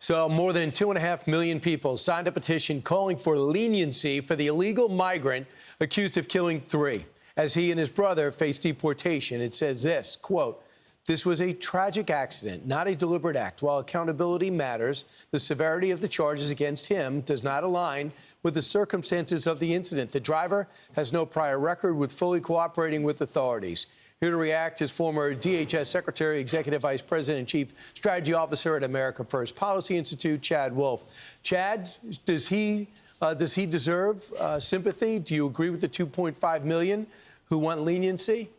So more than 2.5 million people signed a petition calling for leniency for the illegal migrant accused of killing 3 as he and his brother face deportation. It says this, quote, "This was a tragic accident, not a deliberate act. While accountability matters, the severity of the charges against him does not align with the circumstances of the incident. The driver has no prior record with fully cooperating with authorities." Here to react is former DHS Secretary, Executive Vice President, and Chief Strategy Officer at America First Policy Institute, Chad Wolf. Chad, does he deserve sympathy? Do you agree with the 2.5 million who want leniency?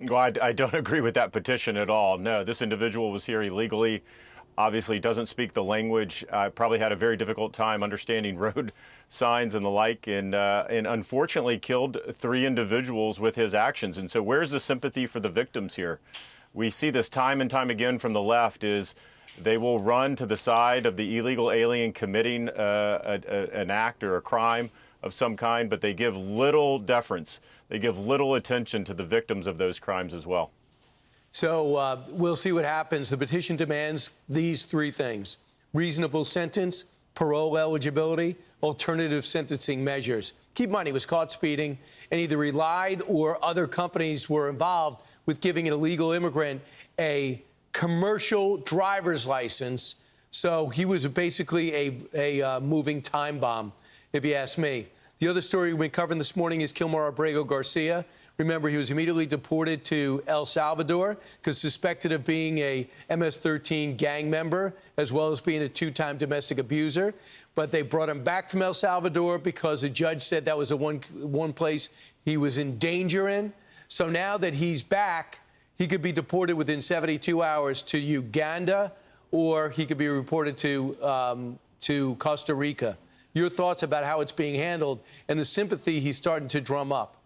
Well, I don't agree with that petition at all. No, this individual was here illegally. Obviously doesn't speak the language, probably had a very difficult time understanding road signs and the like, and unfortunately killed 3 individuals with his actions. And so where's the sympathy for the victims here? We see this time and time again from the left is they will run to the side of the illegal alien committing an act or a crime of some kind, but they give little deference. They give little attention to the victims of those crimes as well. So we'll see what happens. The petition demands these 3 things: reasonable sentence, parole eligibility, alternative sentencing measures. Keep in mind, he was caught speeding, and either he lied or other companies were involved with giving an illegal immigrant a commercial driver's license. So he was basically a moving time bomb, if you ask me. The other story we're covering this morning is Kilmer Abrego Garcia. Remember, he was immediately deported to El Salvador because suspected of being a MS-13 gang member, as well as being a 2-time domestic abuser. But they brought him back from El Salvador because a judge said that was the one place he was in danger in. So now that he's back, he could be deported within 72 hours to Uganda, or he could be reported to Costa Rica. Your thoughts about how it's being handled and the sympathy he's starting to drum up?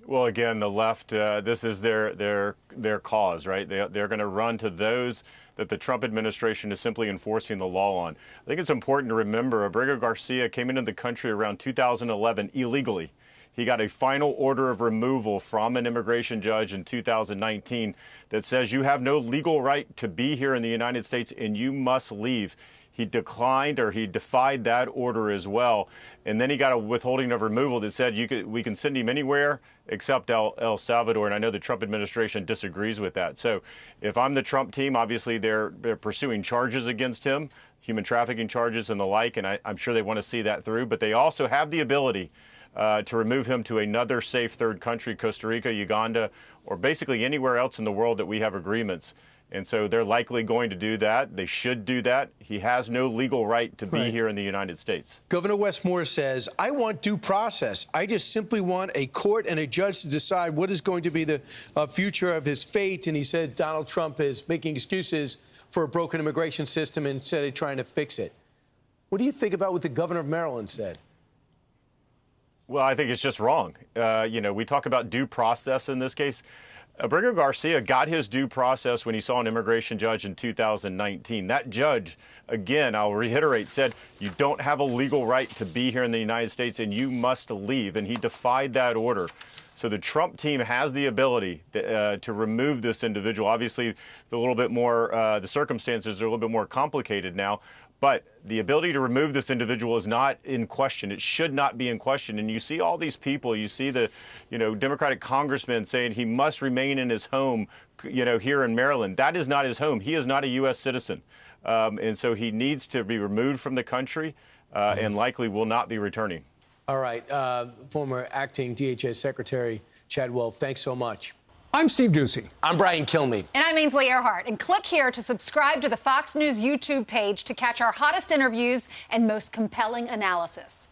Well, again, the left, this is their cause, right? They're going to run to those that the Trump administration is simply enforcing the law on. I think it's important to remember Abrego Garcia came into the country around 2011 illegally. He got a final order of removal from an immigration judge in 2019 that says you have no legal right to be here in the United States and you must leave. He declined, or he defied that order as well. And then he got a withholding of removal that said we can send him anywhere except El Salvador. And I know the Trump administration disagrees with that. So if I'm the Trump team, obviously they're pursuing charges against him, human trafficking charges and the like. And I'm sure they want to see that through. But they also have the ability to remove him to another safe third country, Costa Rica, Uganda, or basically anywhere else in the world that we have agreements. And so they're likely going to do that. They should do that. He has no legal right to be here in the United States. Governor Wes Moore says, I want due process. I just simply want a court and a judge to decide what is going to be the future of his fate. And he said Donald Trump is making excuses for a broken immigration system instead of trying to fix it. What do you think about what the governor of Maryland said? Well, I think it's just wrong. We talk about due process in this case. Abrego Garcia got his due process when he saw an immigration judge in 2019. That judge, again, I'll reiterate, said you don't have a legal right to be here in the United States and you must leave. And he defied that order. So the Trump team has the ability to remove this individual. Obviously, the circumstances are a little bit more complicated now. But the ability to remove this individual is not in question. It should not be in question. And you see all these people, you see the, Democratic congressmen saying he must remain in his home, here in Maryland. That is not his home. He is not a U.S. citizen. And so he needs to be removed from the country and likely will not be returning. All right. Former acting DHS Secretary Chad Wolf, thanks so much. I'm Steve Doocy. I'm Brian Kilmeade. And I'm Ainsley Earhart. And click here to subscribe to the Fox News YouTube page to catch our hottest interviews and most compelling analysis.